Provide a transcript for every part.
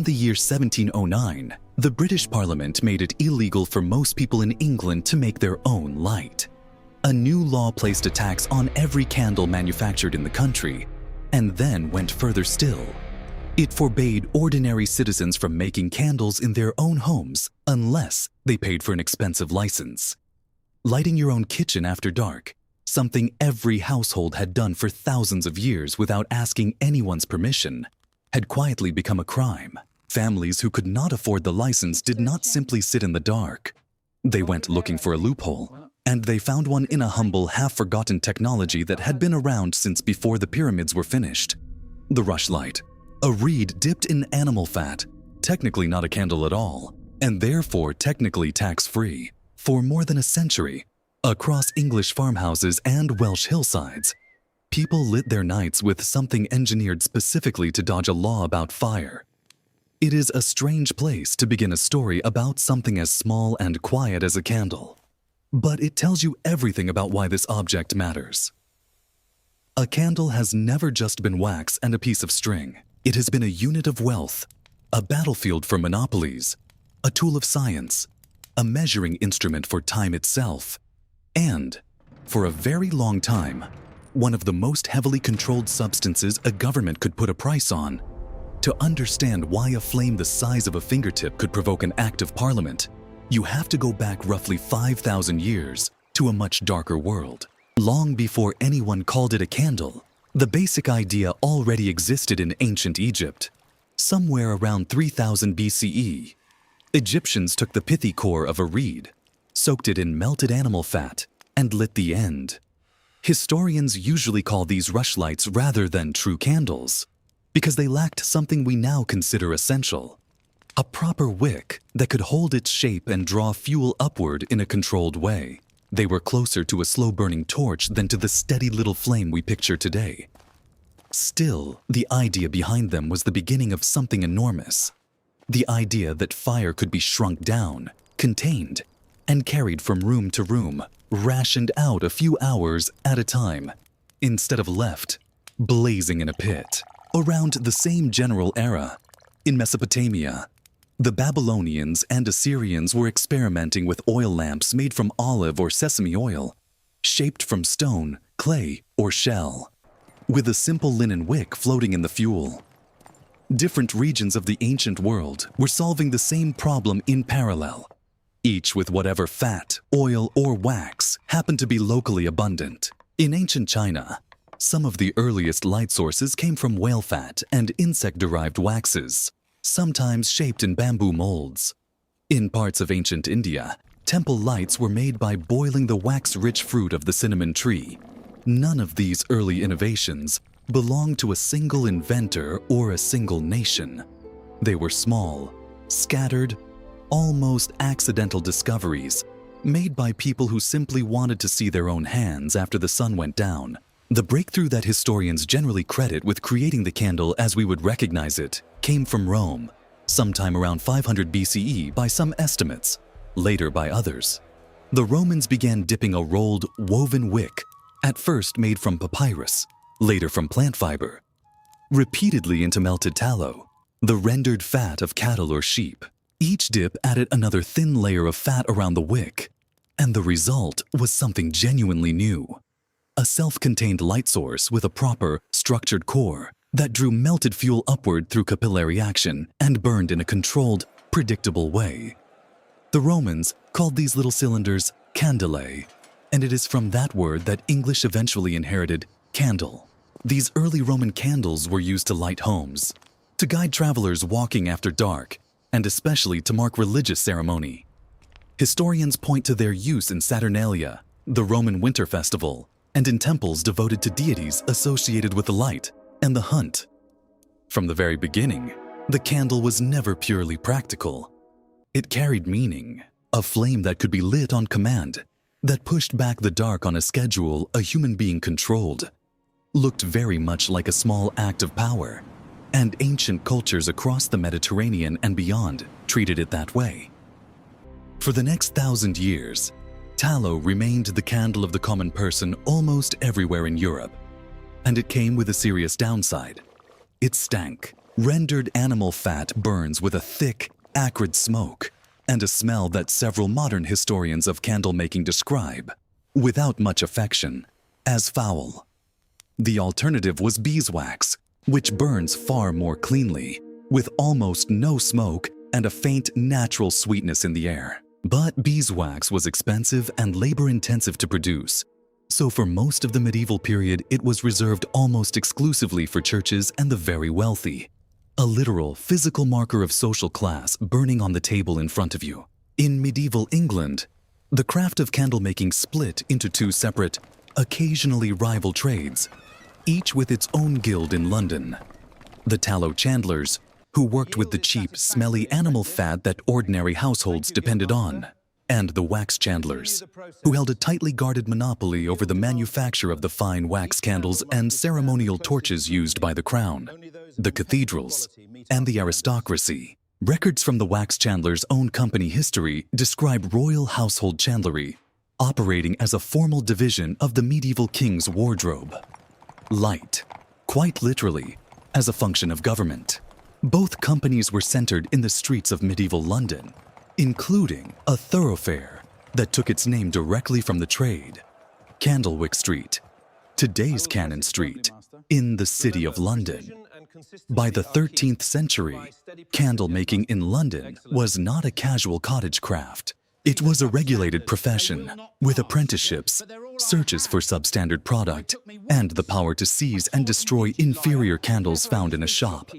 the year 1709, the British Parliament made it illegal for most people in England to make their own light. A new law placed a tax on every candle manufactured in the country, and then went further still. It forbade ordinary citizens from making candles in their own homes unless they paid for an expensive license. Lighting your own kitchen after dark, something every household had done for thousands of years without asking anyone's permission, had quietly become a crime. Families who could not afford the license did not simply sit in the dark. They went looking for a loophole, and they found one in a humble, half-forgotten technology that had been around since before the pyramids were finished. The rushlight. A reed dipped in animal fat, technically not a candle at all, and therefore technically tax-free. For more than a century, across English farmhouses and Welsh hillsides, people lit their nights with something engineered specifically to dodge a law about fire. It is a strange place to begin a story about something as small and quiet as a candle, but it tells you everything about why this object matters. A candle has never just been wax and a piece of string. It has been a unit of wealth, a battlefield for monopolies, a tool of science, a measuring instrument for time itself, and, for a very long time, one of the most heavily controlled substances a government could put a price on. To understand why a flame the size of a fingertip could provoke an act of parliament, you have to go back roughly 5,000 years to a much darker world. Long before anyone called it a candle, the basic idea already existed in ancient Egypt. Somewhere around 3000 BCE, Egyptians took the pithy core of a reed, soaked it in melted animal fat, and lit the end. Historians usually call these rushlights rather than true candles, because they lacked something we now consider essential: a proper wick that could hold its shape and draw fuel upward in a controlled way. They were closer to a slow-burning torch than to the steady little flame we picture today. Still, the idea behind them was the beginning of something enormous. The idea that fire could be shrunk down, contained, and carried from room to room, rationed out a few hours at a time, instead of left, blazing in a pit. Around the same general era, in Mesopotamia, the Babylonians and Assyrians were experimenting with oil lamps made from olive or sesame oil, shaped from stone, clay, or shell, with a simple linen wick floating in the fuel. Different regions of the ancient world were solving the same problem in parallel, each with whatever fat, oil, or wax happened to be locally abundant. In ancient China, some of the earliest light sources came from whale fat and insect-derived waxes, sometimes shaped in bamboo molds. In parts of ancient India, temple lights were made by boiling the wax-rich fruit of the cinnamon tree. None of these early innovations belonged to a single inventor or a single nation. They were small, scattered, almost accidental discoveries made by people who simply wanted to see their own hands after the sun went down. The breakthrough that historians generally credit with creating the candle as we would recognize it came from Rome, sometime around 500 BCE by some estimates, later by others. The Romans began dipping a rolled, woven wick, at first made from papyrus, later from plant fiber, repeatedly into melted tallow, the rendered fat of cattle or sheep. Each dip added another thin layer of fat around the wick, and the result was something genuinely new. A self-contained light source with a proper, structured core that drew melted fuel upward through capillary action and burned in a controlled, predictable way. The Romans called these little cylinders candelae, and it is from that word that English eventually inherited candle. These early Roman candles were used to light homes, to guide travelers walking after dark, and especially to mark religious ceremony. Historians point to their use in Saturnalia, the Roman winter festival, and in temples devoted to deities associated with the light and the hunt. From the very beginning, the candle was never purely practical. It carried meaning, a flame that could be lit on command, that pushed back the dark on a schedule a human being controlled, looked very much like a small act of power, and ancient cultures across the Mediterranean and beyond treated it that way. For the next 1,000 years, tallow remained the candle of the common person almost everywhere in Europe, and it came with a serious downside. It stank. Rendered animal fat burns with a thick, acrid smoke and a smell that several modern historians of candle making describe, without much affection, as foul. The alternative was beeswax, which burns far more cleanly, with almost no smoke and a faint natural sweetness in the air. But beeswax was expensive and labor-intensive to produce, so for most of the medieval period it was reserved almost exclusively for churches and the very wealthy. A literal, physical marker of social class burning on the table in front of you. In medieval England, the craft of candle-making split into two separate, occasionally rival trades, each with its own guild in London. The tallow chandlers, who worked with the cheap, smelly animal fat that ordinary households depended on, and the wax chandlers, who held a tightly guarded monopoly over the manufacture of the fine wax candles and ceremonial torches used by the crown, the cathedrals, and the aristocracy. Records from the wax chandlers' own company history describe royal household chandlery operating as a formal division of the medieval king's wardrobe. Light, quite literally, as a function of government. Both companies were centered in the streets of medieval London, including a thoroughfare that took its name directly from the trade, Candlewick Street, today's Cannon Street, in the City of London. By the 13th century, candle making in London was not a casual cottage craft. It was a regulated profession, with apprenticeships, searches for substandard product, and the power to seize and destroy inferior candles found in a shop.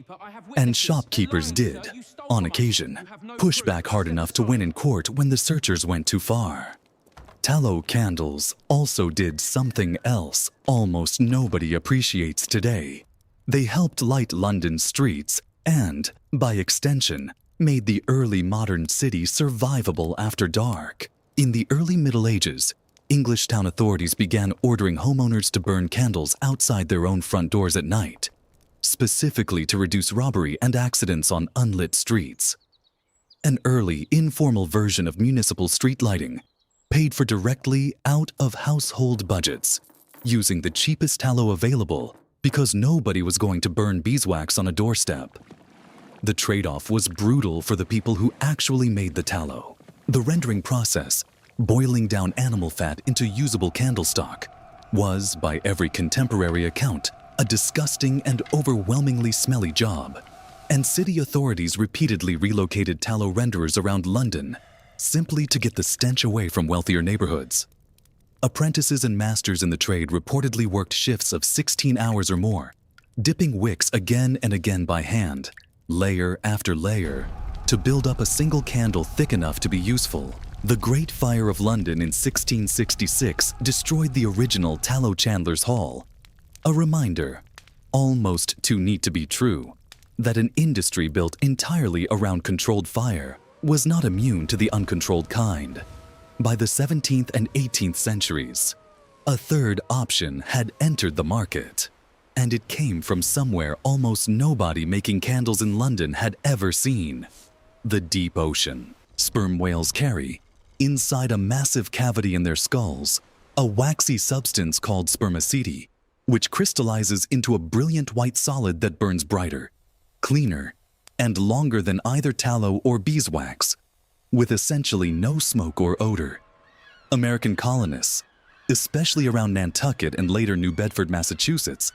And shopkeepers did, on occasion, push back hard enough to win in court when the searchers went too far. Tallow candles also did something else almost nobody appreciates today. They helped light London's streets and, by extension, made the early modern city survivable after dark. In the early Middle Ages, English town authorities began ordering homeowners to burn candles outside their own front doors at night, specifically to reduce robbery and accidents on unlit streets. An early, informal version of municipal street lighting paid for directly out of household budgets, using the cheapest tallow available because nobody was going to burn beeswax on a doorstep. The trade-off was brutal for the people who actually made the tallow. The rendering process, boiling down animal fat into usable candle stock, was, by every contemporary account, a disgusting and overwhelmingly smelly job, and city authorities repeatedly relocated tallow renderers around London simply to get the stench away from wealthier neighborhoods. Apprentices and masters in the trade reportedly worked shifts of 16 hours or more, dipping wicks again and again by hand, layer after layer, to build up a single candle thick enough to be useful. The Great Fire of London in 1666 destroyed the original Tallow Chandlers' Hall. A reminder, almost too neat to be true, that an industry built entirely around controlled fire was not immune to the uncontrolled kind. By the 17th and 18th centuries, a third option had entered the market, and it came from somewhere almost nobody making candles in London had ever seen: the deep ocean. Sperm whales carry, inside a massive cavity in their skulls, a waxy substance called spermaceti, which crystallizes into a brilliant white solid that burns brighter, cleaner, and longer than either tallow or beeswax, with essentially no smoke or odor. American colonists, especially around Nantucket and later New Bedford, Massachusetts,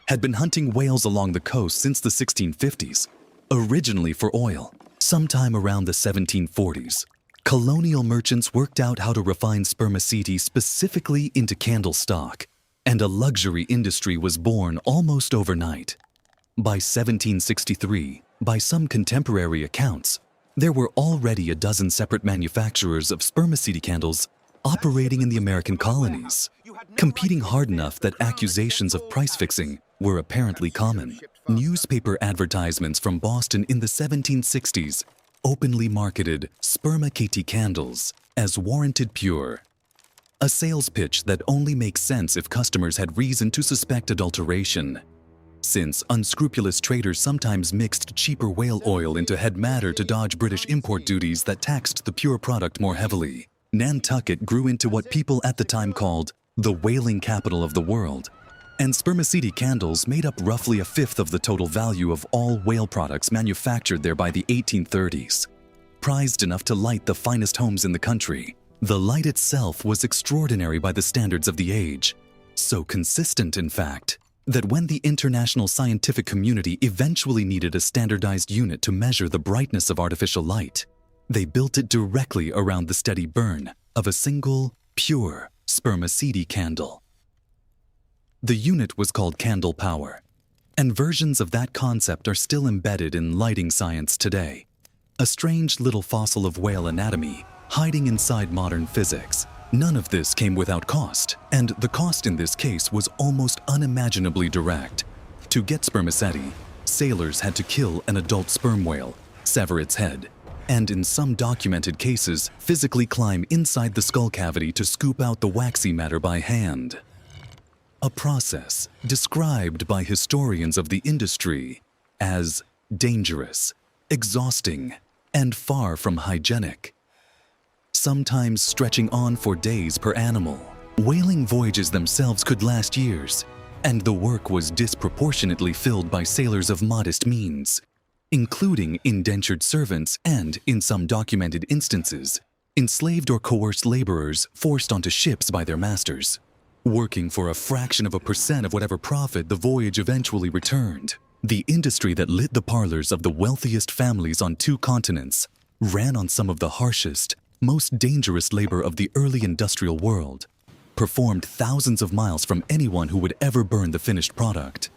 had been hunting whales along the coast since the 1650s, originally for oil. Sometime around the 1740s, colonial merchants worked out how to refine spermaceti specifically into candle stock, and a luxury industry was born almost overnight. By 1763, by some contemporary accounts, there were already a dozen separate manufacturers of spermaceti candles operating in the American colonies, competing hard enough that accusations of price fixing were apparently common. Newspaper advertisements from Boston in the 1760s openly marketed spermaceti candles as warranted pure, a sales pitch that only makes sense if customers had reason to suspect adulteration, since unscrupulous traders sometimes mixed cheaper whale oil into head matter to dodge British import duties that taxed the pure product more heavily. Nantucket grew into what people at the time called the whaling capital of the world, And spermaceti candles made up roughly a fifth of the total value of all whale products manufactured there by the 1830s. Prized enough to light the finest homes in the country, the light itself was extraordinary by the standards of the age. So consistent, in fact, that when the international scientific community eventually needed a standardized unit to measure the brightness of artificial light, they built it directly around the steady burn of a single, pure spermaceti candle. The unit was called candle power, and versions of that concept are still embedded in lighting science today. A strange little fossil of whale anatomy hiding inside modern physics. None of this came without cost, and the cost in this case was almost unimaginably direct. To get spermaceti, sailors had to kill an adult sperm whale, sever its head, and in some documented cases, physically climb inside the skull cavity to scoop out the waxy matter by hand. A process described by historians of the industry as dangerous, exhausting, and far from hygienic. Sometimes stretching on for days per animal. Whaling voyages themselves could last years, and the work was disproportionately filled by sailors of modest means, including indentured servants and, in some documented instances, enslaved or coerced laborers forced onto ships by their masters, working for a fraction of a percent of whatever profit the voyage eventually returned. The industry that lit the parlors of the wealthiest families on 2 continents ran on some of the harshest, most dangerous labor of the early industrial world, performed thousands of miles from anyone who would ever burn the finished product.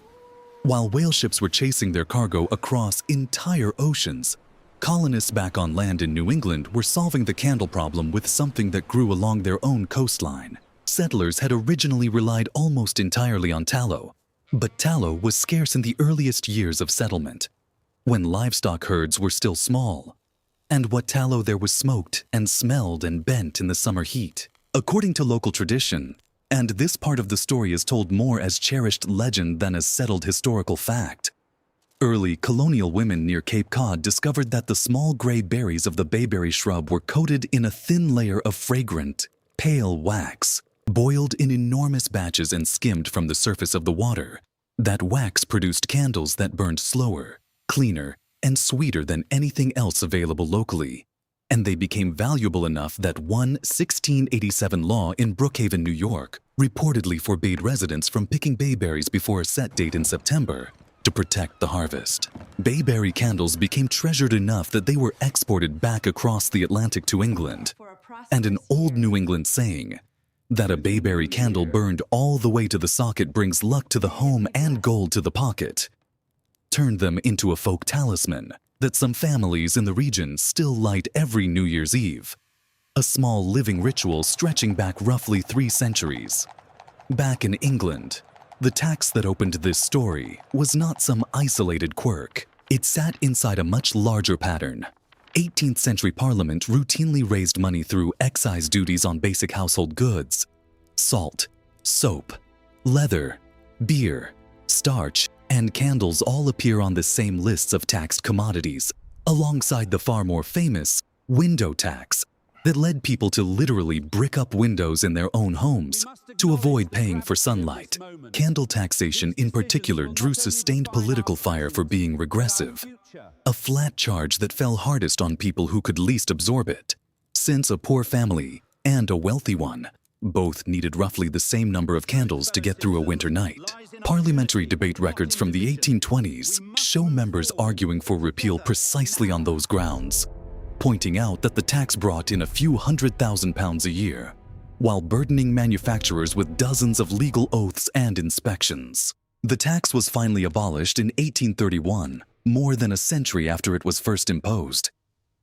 While whale ships were chasing their cargo across entire oceans, colonists back on land in New England were solving the candle problem with something that grew along their own coastline. Settlers had originally relied almost entirely on tallow, but tallow was scarce in the earliest years of settlement, when livestock herds were still small, and what tallow there was smoked and smelled and bent in the summer heat. According to local tradition, and this part of the story is told more as cherished legend than as settled historical fact, early colonial women near Cape Cod discovered that the small gray berries of the bayberry shrub were coated in a thin layer of fragrant, pale wax, boiled in enormous batches and skimmed from the surface of the water. That wax produced candles that burned slower, cleaner, and sweeter than anything else available locally, and they became valuable enough that one 1687 law in Brookhaven, New York, reportedly forbade residents from picking bayberries before a set date in September to protect the harvest. Bayberry candles became treasured enough that they were exported back across the Atlantic to England, and an old New England saying, that a bayberry candle burned all the way to the socket brings luck to the home and gold to the pocket, turned them into a folk talisman that some families in the region still light every New Year's Eve, a small living ritual stretching back roughly 3 centuries. Back in England, the tax that opened this story was not some isolated quirk. It sat inside a much larger pattern. 18th century Parliament routinely raised money through excise duties on basic household goods. Salt, soap, leather, beer, starch, and candles all appear on the same lists of taxed commodities, alongside the far more famous window tax that led people to literally brick up windows in their own homes to avoid paying for sunlight. Candle taxation in particular drew sustained political fire for being regressive, a flat charge that fell hardest on people who could least absorb it, since a poor family and a wealthy one both needed roughly the same number of candles to get through a winter night. Parliamentary debate records from the 1820s show members arguing for repeal precisely on those grounds, pointing out that the tax brought in a few £100,000 a year, while burdening manufacturers with dozens of legal oaths and inspections. The tax was finally abolished in 1831, more than a century after it was first imposed,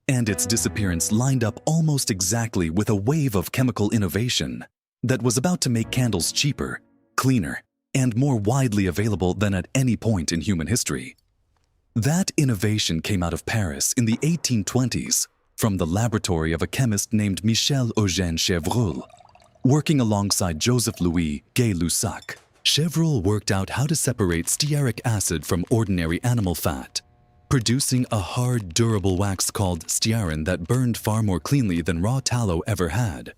and its disappearance lined up almost exactly with a wave of chemical innovation that was about to make candles cheaper, cleaner, and more widely available than at any point in human history. That innovation came out of Paris in the 1820s from the laboratory of a chemist named Michel-Eugène Chevreul. Working alongside Joseph-Louis Gay-Lussac, Chevreul worked out how to separate stearic acid from ordinary animal fat, producing a hard, durable wax called stearin that burned far more cleanly than raw tallow ever had,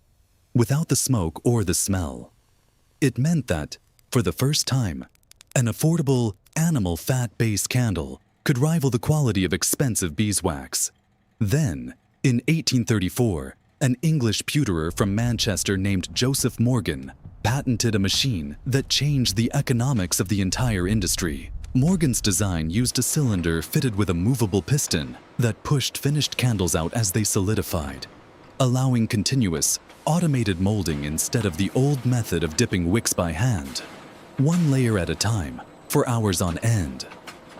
without the smoke or the smell. It meant that, For the first time, an affordable, animal fat-based candle could rival the quality of expensive beeswax. Then, in 1834, an English pewterer from Manchester named Joseph Morgan patented a machine that changed the economics of the entire industry. Morgan's design used a cylinder fitted with a movable piston that pushed finished candles out as they solidified, allowing continuous, automated molding instead of the old method of dipping wicks by hand, one layer at a time, for hours on end.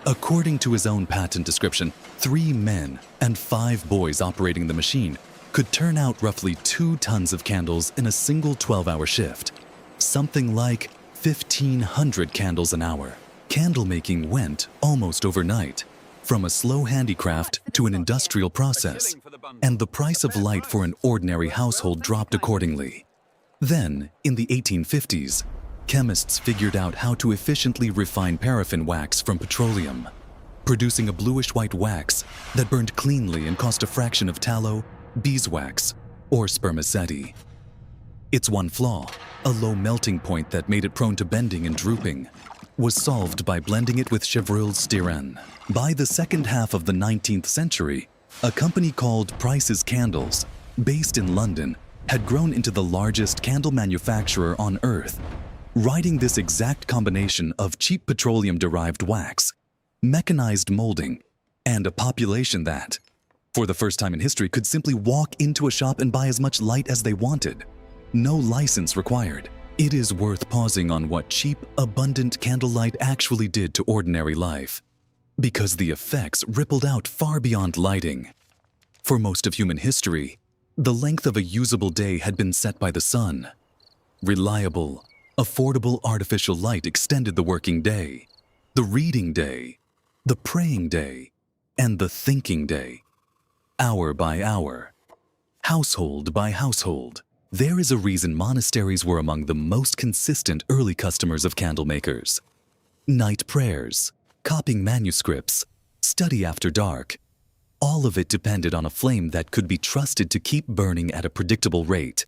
According to his own patent description, 3 men and 5 boys operating the machine could turn out roughly 2 tons of candles in a single 12-hour shift, something like 1,500 candles an hour. Candle making went almost overnight, from a slow handicraft to an industrial process, and the price of light for an ordinary household dropped accordingly. Then, in the 1850s, chemists figured out how to efficiently refine paraffin wax from petroleum, producing a bluish-white wax that burned cleanly and cost a fraction of tallow, beeswax, or spermaceti. Its one flaw, a low melting point that made it prone to bending and drooping, was solved by blending it with chevreul styrene. By the second half of the 19th century, a company called Price's Candles, based in London, had grown into the largest candle manufacturer on Earth, riding this exact combination of cheap petroleum-derived wax, mechanized molding, and a population that, for the first time in history, could simply walk into a shop and buy as much light as they wanted. No license required. It is worth pausing on what cheap, abundant candlelight actually did to ordinary life, because the effects rippled out far beyond lighting. For most of human history, the length of a usable day had been set by the sun. Reliable, affordable artificial light extended the working day, the reading day, the praying day, and the thinking day. Hour by hour, household by household. There is a reason monasteries were among the most consistent early customers of candle makers. Night prayers, copying manuscripts, study after dark. All of it depended on a flame that could be trusted to keep burning at a predictable rate.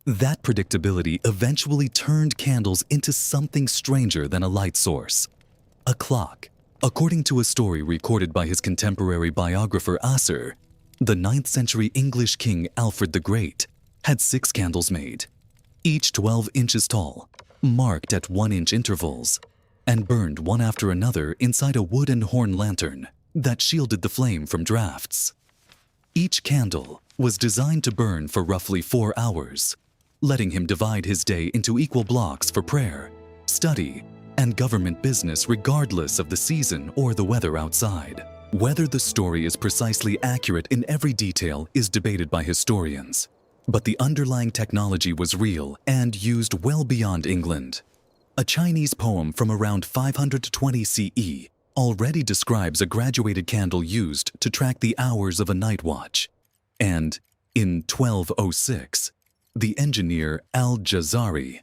That predictability eventually turned candles into something stranger than a light source. A clock. According to a story recorded by his contemporary biographer Asser, the 9th century English king Alfred the Great had 6 candles made, each 12 inches tall, marked at 1-inch intervals, and burned one after another inside a wood and horn lantern that shielded the flame from drafts. Each candle was designed to burn for roughly 4 hours, letting him divide his day into equal blocks for prayer, study, and government business regardless of the season or the weather outside. Whether the story is precisely accurate in every detail is debated by historians, but the underlying technology was real and used well beyond England. A Chinese poem from around 520 CE already describes a graduated candle used to track the hours of a night watch. And in 1206, the engineer Al-Jazari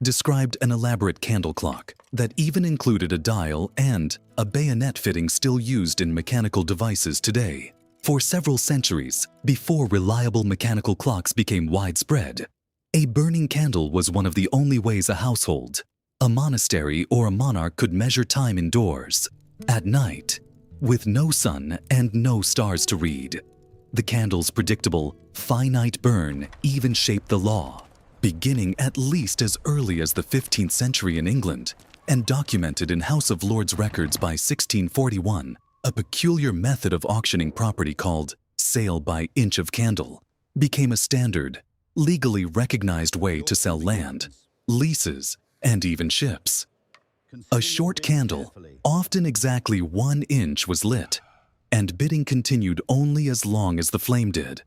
described an elaborate candle clock that even included a dial and a bayonet fitting still used in mechanical devices today. For several centuries, before reliable mechanical clocks became widespread, a burning candle was one of the only ways a household, a monastery, or a monarch could measure time indoors. At night, with no sun and no stars to read, the candle's predictable, finite burn even shaped the law, beginning at least as early as the 15th century in England and documented in House of Lords records by 1641. A peculiar method of auctioning property called sale by inch of candle became a standard, legally recognized way to sell land, leases, and even ships. A short candle, often exactly 1 inch, was lit, and bidding continued only as long as the flame did.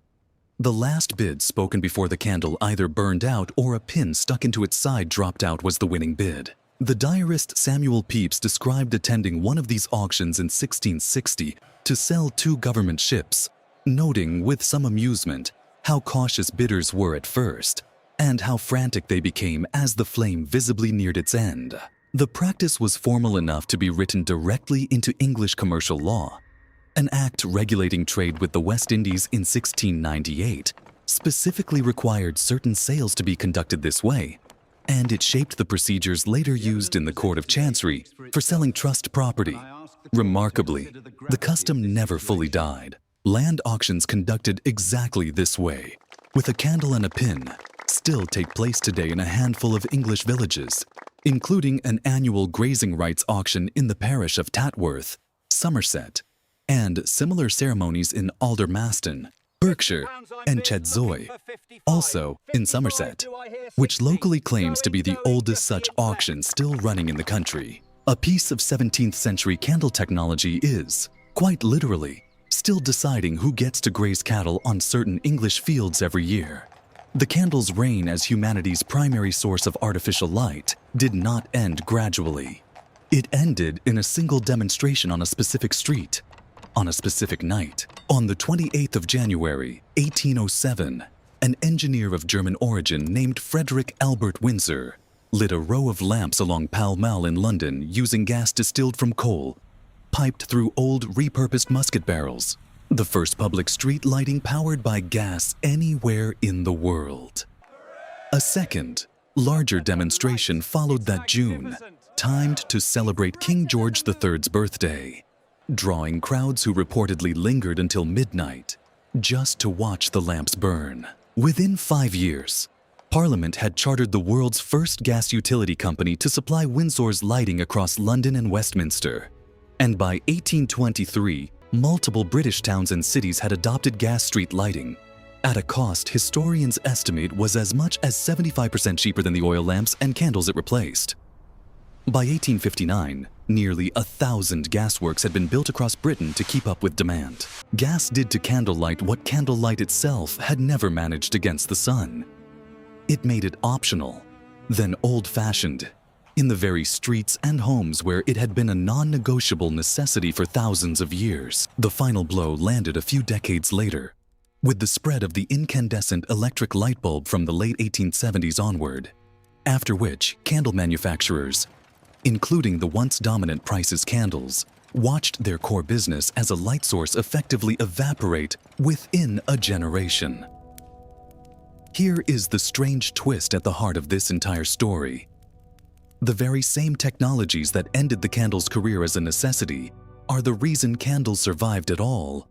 The last bid spoken before the candle either burned out or a pin stuck into its side dropped out was the winning bid. The diarist Samuel Pepys described attending one of these auctions in 1660 to sell 2 government ships, noting with some amusement how cautious bidders were at first and how frantic they became as the flame visibly neared its end. The practice was formal enough to be written directly into English commercial law. An act regulating trade with the West Indies in 1698 specifically required certain sales to be conducted this way, and it shaped the procedures later used in the Court of Chancery for selling trust property. Remarkably, the custom never fully died. Land auctions conducted exactly this way, with a candle and a pin, still take place today in a handful of English villages, including an annual grazing rights auction in the parish of Tatworth, Somerset, and similar ceremonies in Aldermaston, Berkshire, and Chedzoy, also in Somerset, which locally claims to be the oldest such auction still running in the country. A piece of 17th century candle technology is, quite literally, still deciding who gets to graze cattle on certain English fields every year. The candle's reign as humanity's primary source of artificial light did not end gradually. It ended in a single demonstration on a specific street, on a specific night. On the 28th of January, 1807, an engineer of German origin named Frederick Albert Windsor lit a row of lamps along Pall Mall in London using gas distilled from coal, piped through old repurposed musket barrels. The first public street lighting powered by gas anywhere in the world. A second, larger demonstration followed that June, timed to celebrate King George III's birthday, drawing crowds who reportedly lingered until midnight just to watch the lamps burn. Within 5 years, Parliament had chartered the world's first gas utility company to supply Windsor's lighting across London and Westminster. And by 1823, multiple British towns and cities had adopted gas street lighting, at a cost historians estimate was as much as 75% cheaper than the oil lamps and candles it replaced. By 1859, nearly 1,000 gasworks had been built across Britain to keep up with demand. Gas did to candlelight what candlelight itself had never managed against the sun. It made it optional, then old-fashioned, in the very streets and homes where it had been a non-negotiable necessity for thousands of years. The final blow landed a few decades later, with the spread of the incandescent electric light bulb from the late 1870s onward, after which candle manufacturers, including the once dominant Price's candles, watched their core business as a light source effectively evaporate within a generation. Here is the strange twist at the heart of this entire story. The very same technologies that ended the candle's career as a necessity are the reason candles survived at all,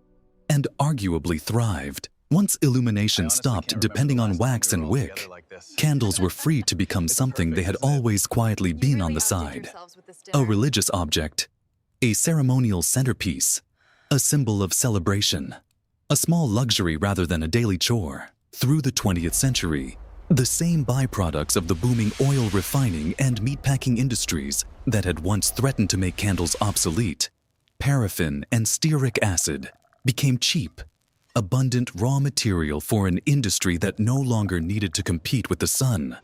and arguably thrived. Once illumination stopped depending on wax and wick, candles were free to become something they had always quietly been on the side. A religious object, a ceremonial centerpiece, a symbol of celebration, a small luxury rather than a daily chore. Through the 20th century, the same byproducts of the booming oil refining and meatpacking industries that had once threatened to make candles obsolete, paraffin and stearic acid, became cheap, abundant raw material for an industry that no longer needed to compete with the sun,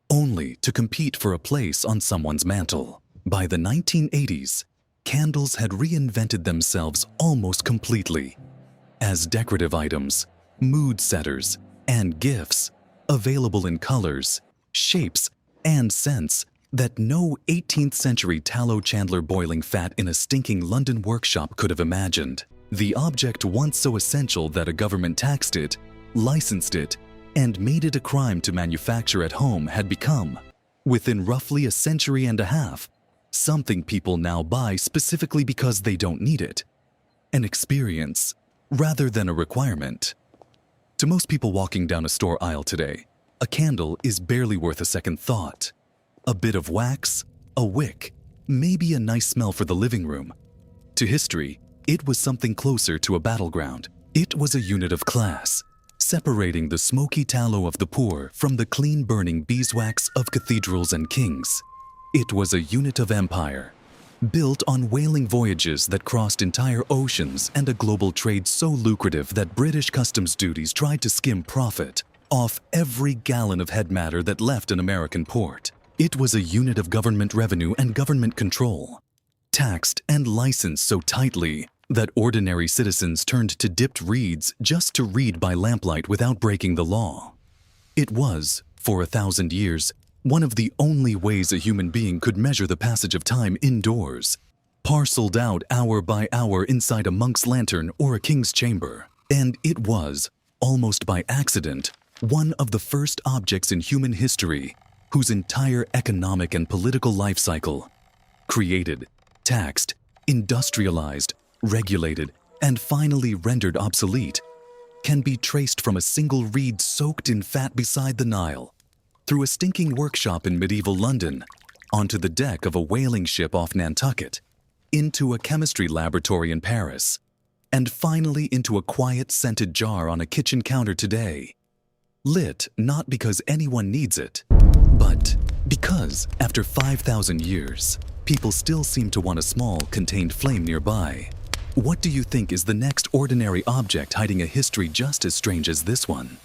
only to compete for a place on someone's mantle. By the 1980s, candles had reinvented themselves almost completely as decorative items, mood setters, and gifts, available in colors, shapes, and scents that no 18th century tallow chandler boiling fat in a stinking London workshop could have imagined. The object once so essential that a government taxed it, licensed it, and made it a crime to manufacture at home had become, within roughly a century and a half, something people now buy specifically because they don't need it. An experience, rather than a requirement. To most people walking down a store aisle today, a candle is barely worth a second thought. A bit of wax, a wick, maybe a nice smell for the living room. To history, it was something closer to a battleground. It was a unit of class, separating the smoky tallow of the poor from the clean-burning beeswax of cathedrals and kings. It was a unit of empire, built on whaling voyages that crossed entire oceans and a global trade so lucrative that British customs duties tried to skim profit off every gallon of head matter that left an American port. It was a unit of government revenue and government control, taxed and licensed so tightly that ordinary citizens turned to dipped reeds just to read by lamplight without breaking the law. It was, for 1,000 years, one of the only ways a human being could measure the passage of time indoors, parceled out hour by hour inside a monk's lantern or a king's chamber. And it was, almost by accident, one of the first objects in human history whose entire economic and political life cycle, created, taxed, industrialized, regulated, and finally rendered obsolete, can be traced from a single reed soaked in fat beside the Nile, through a stinking workshop in medieval London, onto the deck of a whaling ship off Nantucket, into a chemistry laboratory in Paris, and finally into a quiet scented jar on a kitchen counter today. Lit not because anyone needs it, but because, after 5,000 years, people still seem to want a small, contained flame nearby. What do you think is the next ordinary object hiding a history just as strange as this one?